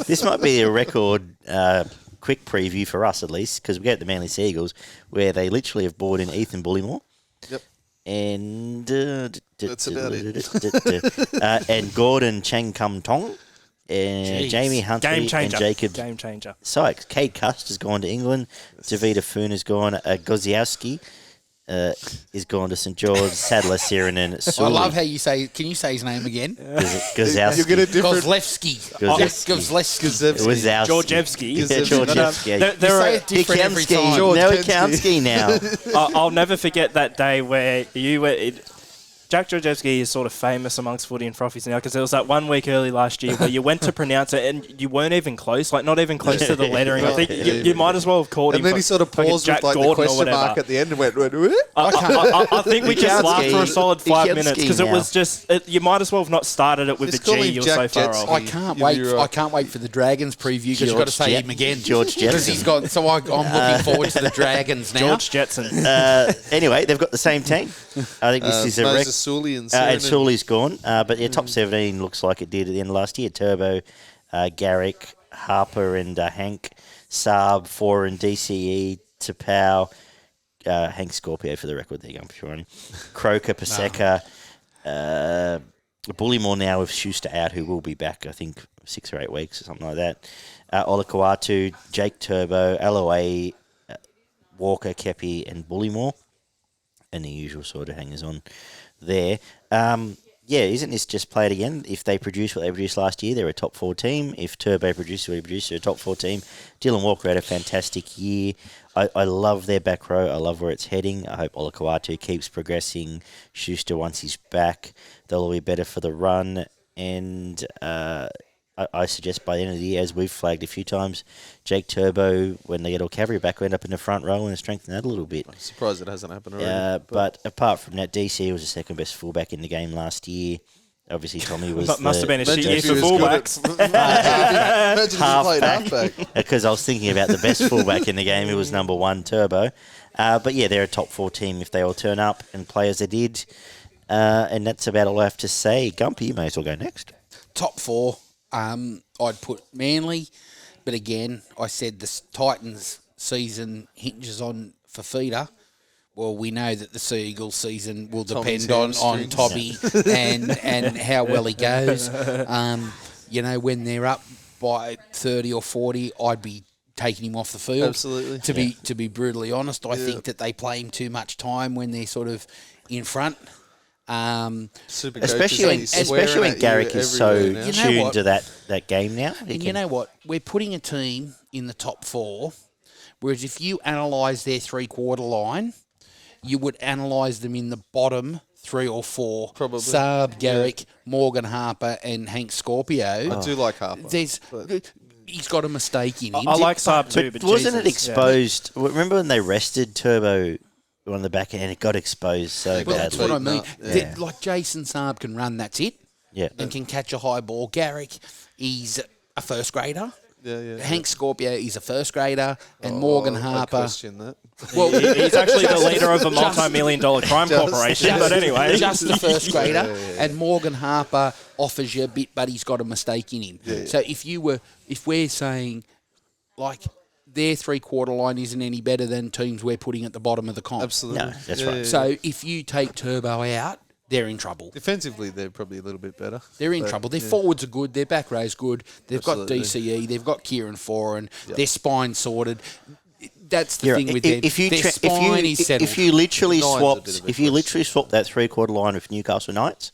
This might be a record quick preview for us, at least, because we get the Manly Seagulls, where they literally have brought in Ethan Bullymore. Yep. And that's about it. And Gordon Chang Kum Tong, and Jamie Huntley and Jacob Game changer. Sykes. Kate Cust has gone to England. Davida Foon has gone. Goziowski is gone to St George. Sadler, Sirinen, Suli. I love how you say. Can you say his name again? Gozowski. You get a different... Kozlewski. Wazowski. Georgievski. Yeah, Georgievski. You say it different every time. No, it counts now. I'll never forget that day where you were... Jack Georgievski is sort of famous amongst Footy and Frothies now because there was that 1 week early last year where you went to pronounce it and you weren't even close, like not even close to the lettering. I think you might as well have called him. And then he sort of paused with like the question mark at the end and went, I think we just laughed for a solid 5 minutes because it was just, you might as well have not started it with Just a call G. him You're Jack so far Jetson. off. I can't wait. I can't wait for the Dragons preview because you've got to say him again. George Jetson. Because he's got. So I'm looking forward to the Dragons now. George Jetson. Anyway, they've got the same team. I think this is a record. Sully and Sully's gone, but yeah, top 17 looks like it did at the end of last year. Turbo, Garrick, Harper and Hank, Saab, Foran, DCE, Tapau, Hank Scorpio for the record. There you go, Sean. Croker, Paseka, Bullymore now with Schuster out, who will be back, I think, 6 or 8 weeks or something like that. Olakauatu, Jake Turbo, LOA, Walker, Kepi, and Bullymore. And the usual sort of hangers-on there. Isn't this just play it again? If they produce what they produced last year, they're a top 4 team. If Turbo produces what he produced, they're a top 4 team. Dylan Walker had a fantastic year. I love their back row. I love where it's heading. I hope Olakauatu keeps progressing. Schuster, once he's back, they'll all be better for the run. And I suggest by the end of the year, as we've flagged a few times, Jake Turbo, when they get all cavalry back, will end up in the front row and strengthen that a little bit. I'm surprised it hasn't happened already. But apart from that, DC was the second best fullback in the game last year. Obviously, Tommy was must have been a shit year for fullbacks. Halfback. Because I was thinking about the best fullback in the game, who was number 1, Turbo. But yeah, they're a top 4 team if they all turn up and play as they did. And that's about all I have to say. Gumpy, you may as well go next. Top 4. I'd put Manly, but again, I said the Titans' season hinges on Fafita. Well, we know that the Seagulls' season will depend on Tobby and how well he goes. When they're up by 30 or 40, I'd be taking him off the field. Absolutely. To be brutally honest, I think that they play him too much time when they're sort of in front. Especially when Garrick is so tuned to that game now. And you know what? We're putting a team in the top 4, whereas if you analyse their 3-quarter line, you would analyse them in the bottom 3 or 4. Probably. Saab, Garrick, Morgan Harper, and Hank Scorpio. I do like Harper. He's got a mistake in him. I like Saab too, but wasn't it exposed? Yeah. Remember when they rested Turbo on the back end and it got exposed so badly? That's what I mean. Like Jason Saab can run, that's it. Yeah. And can catch a high ball. Garrick, he's a first grader. Hank Scorpio is a first grader, and Morgan Harper. I question that. Well, he's actually the leader of a multi-million-dollar crime corporation. But anyway, just the first grader, and Morgan Harper offers you a bit, but he's got a mistake in him. So if we're saying like their 3-quarter line isn't any better than teams we're putting at the bottom of the comp, absolutely, no, that's right. So if you take Turbo out, they're in trouble. Defensively, they're probably a little bit better. They're in trouble. Their forwards are good. Their back row's good. They've got DCE. They've got Kieran Foran. Their spine sorted. That's the thing with them. Their spine is settled. If you literally swap that 3-quarter line with Newcastle Knights,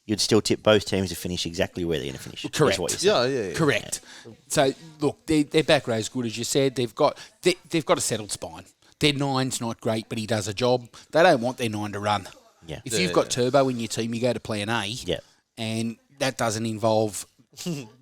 you'd still tip both teams to finish exactly where they're going to finish. Correct. Yeah. Correct. Yeah. So look, their back row's good, as you said. They've got a settled spine. Their 9's not great, but he does a job. They don't want their 9 to run. Yeah. If you've got Turbo in your team, you go to plan A, and that doesn't involve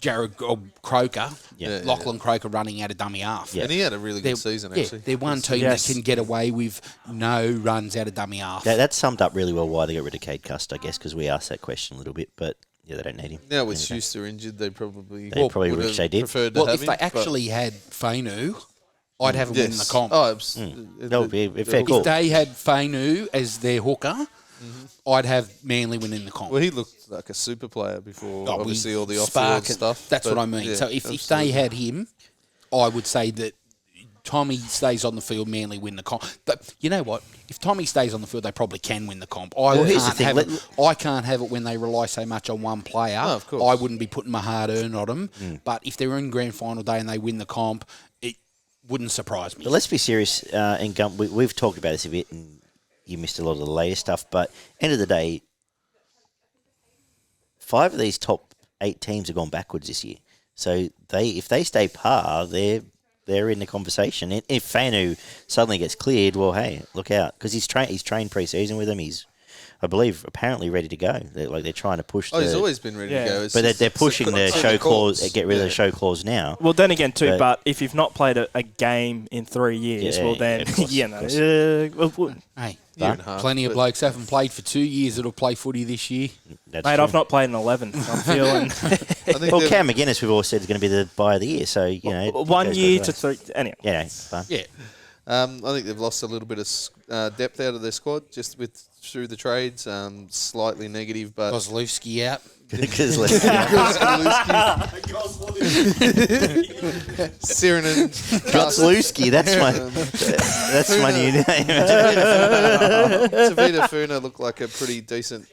Jared Croker, Lachlan Croker running out of dummy half. Yeah. And he had a really good season, actually. They're one team that can get away with no runs out of dummy half. That summed up really well why they got rid of Cade Cust, I guess, because we asked that question a little bit, but yeah, they don't need him. Now with Schuster injured, they probably wish they did. Preferred to have if him, they actually had Fainu, I'd have him win the comp. Oh, that would be a fair call. If they had Fainu as their hooker, I'd have Manly winning the comp. Well, he looked like a super player before, Oh, obviously, we all the spark off-field it. stuff. That's but what I mean. yeah, So if they absolutely. had him, I would say that Tommy stays on the field, Manly win the comp. But you know what? If Tommy stays on the field, they probably can win the comp. Well, here's the thing, I can't have it when they rely so much on one player. No, of course. I wouldn't be putting my hard-earned on them. But if they're in grand final day and they win the comp, it wouldn't surprise me. But let's be serious, and Gump, we've talked about this a bit, and you missed a lot of the latest stuff, but end of the day, 5 of these top 8 teams have gone backwards this year. So if they stay par, they're in the conversation. And if Fanu suddenly gets cleared, well, hey, look out. Because he's trained pre-season with them. He's, I believe, apparently ready to go. They're trying to push he's always been ready to go. It's But just- they're pushing the it's show the clause, courts. get rid of Yeah. the show clause now. Well, then again, too, But- but if you've not played a game in 3 years, Yeah, well, then, of course, you of know. course. Hey, Year and a half, plenty of but- blokes haven't played for 2 years that'll play footy this year. That's Mate, true. I've not played in 11. I'm feeling I think Well, they've- Cam McGuinness, we've all said, is going to be the buy of the year. So, you know. 1 year to 3. Anyway. Yeah, fun. Yeah. I think they've lost a little bit of depth out of their squad just through the trades. Slightly negative, but Kozlowski out. Because Sirinen, Gotzlewski, that's my new name. Tavita Funa looked like a pretty decent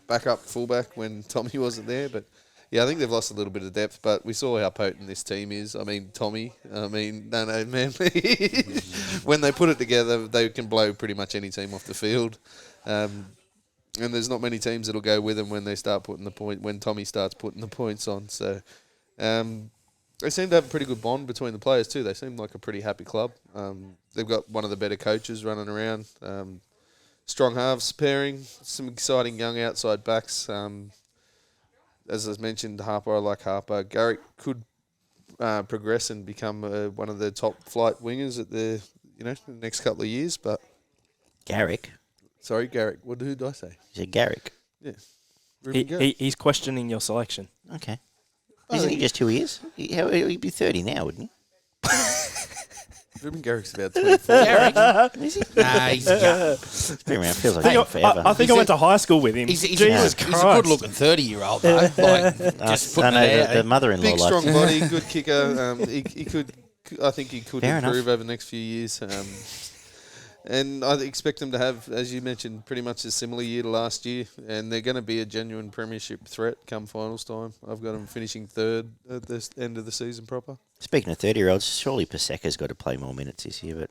backup fullback when Tommy wasn't there, but yeah, I think they've lost a little bit of depth. But we saw how potent this team is. I mean, Tommy. Man. When they put it together, they can blow pretty much any team off the field. And there's not many teams that'll go with them when they start putting when Tommy starts putting the points on. So they seem to have a pretty good bond between the players too. They seem like a pretty happy club. They've got one of the better coaches running around. Strong halves pairing, some exciting young outside backs. As I mentioned, Harper, I like Harper. Garrick could progress and become one of the top flight wingers at the next couple of years. But Garrick. sorry, Garrick. Who did I say? You said Garrick. Yeah, Ruben Garrick. He's questioning your selection. Okay. Isn't he just 2 years? He'd be 30 now, wouldn't Ruben Garrick's about 24. Garrick. he? Is he? Nah, he's young. He's been around. Feels like I forever. think I went to high school with him. He's Jesus a Christ. good-looking 30-year-old, though. Just I putting know it out. the mother-in-law Big, likes strong him. body, good kicker. He could. I think he could Fair improve enough. over the next few years. And I expect them to have, as you mentioned, pretty much a similar year to last year. And they're going to be a genuine premiership threat come finals time. I've got them finishing third at the end of the season proper. Speaking of 30-year-olds, surely Paseka's got to play more minutes this year, but...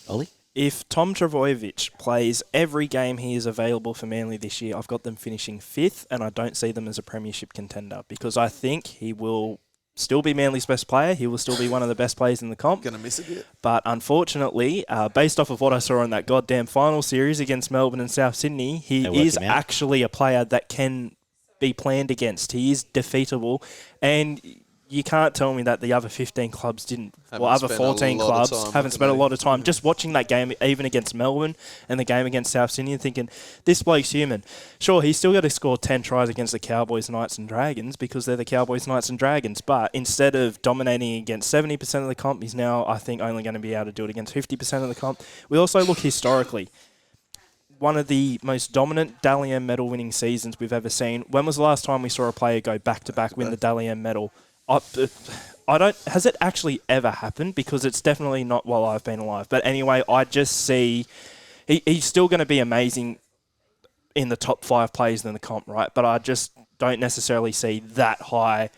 Ollie? If Tom Trbojevic plays every game he is available for Manly this year, I've got them finishing 5th, and I don't see them as a premiership contender because I think he will still be Manly's best player. He will still be one of the best players in the comp. Going to miss a bit. But unfortunately, based off of what I saw in that goddamn final series against Melbourne and South Sydney, he They work is him out. actually a player that can be planned against. He is defeatable, and you can't tell me that the other 15 clubs didn't, Haven't other spent a 14 lot of clubs time haven't looking spent a at lot him. of time just watching that game, even against Melbourne and the game against South Sydney, and thinking, this bloke's human. Sure, he's still got to score 10 tries against the Cowboys, Knights and Dragons because they're the Cowboys, Knights and Dragons, but instead of dominating against 70% of the comp, he's now, I think, only going to be able to do it against 50% of the comp. We also look historically. One of the most dominant Dally M medal winning seasons we've ever seen. When was the last time we saw a player go back-to-back win the Dally M medal? I don't. Has it actually ever happened? Because it's definitely not while I've been alive. But anyway, I just see he's still going to be amazing in the top 5 players in the comp, right? But I just don't necessarily see that high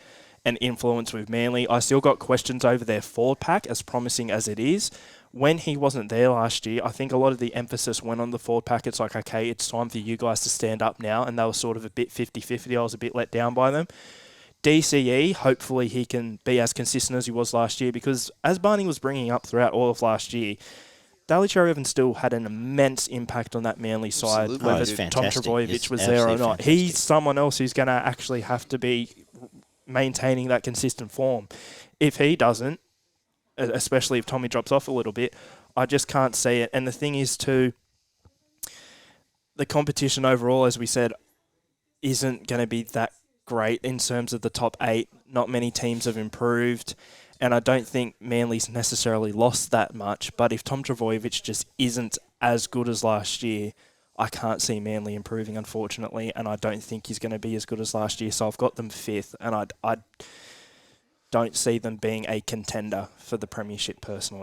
an influence with Manly. I still got questions over their forward pack, as promising as it is. When he wasn't there last year, I think a lot of the emphasis went on the forward pack. It's like, okay, it's time for you guys to stand up now. And they were sort of a bit 50-50. I was a bit let down by them. DCE, hopefully he can be as consistent as he was last year because as Barney was bringing up throughout all of last year, Daly Cherry-Evans still had an immense impact on that Manly side, Absolutely. whether He's Tom fantastic. Trbojevic He's was there or absolutely not. fantastic. He's someone else who's going to actually have to be maintaining that consistent form. If he doesn't, especially if Tommy drops off a little bit, I just can't see it. And the thing is, too, the competition overall, as we said, isn't going to be that great in terms of the top 8. Not many teams have improved, and I don't think Manly's necessarily lost that much. But if Tom Trbojevic just isn't as good as last year, I can't see Manly improving, unfortunately, and I don't think he's going to be as good as last year. So I've got them 5th, and I don't see them being a contender for the premiership personally.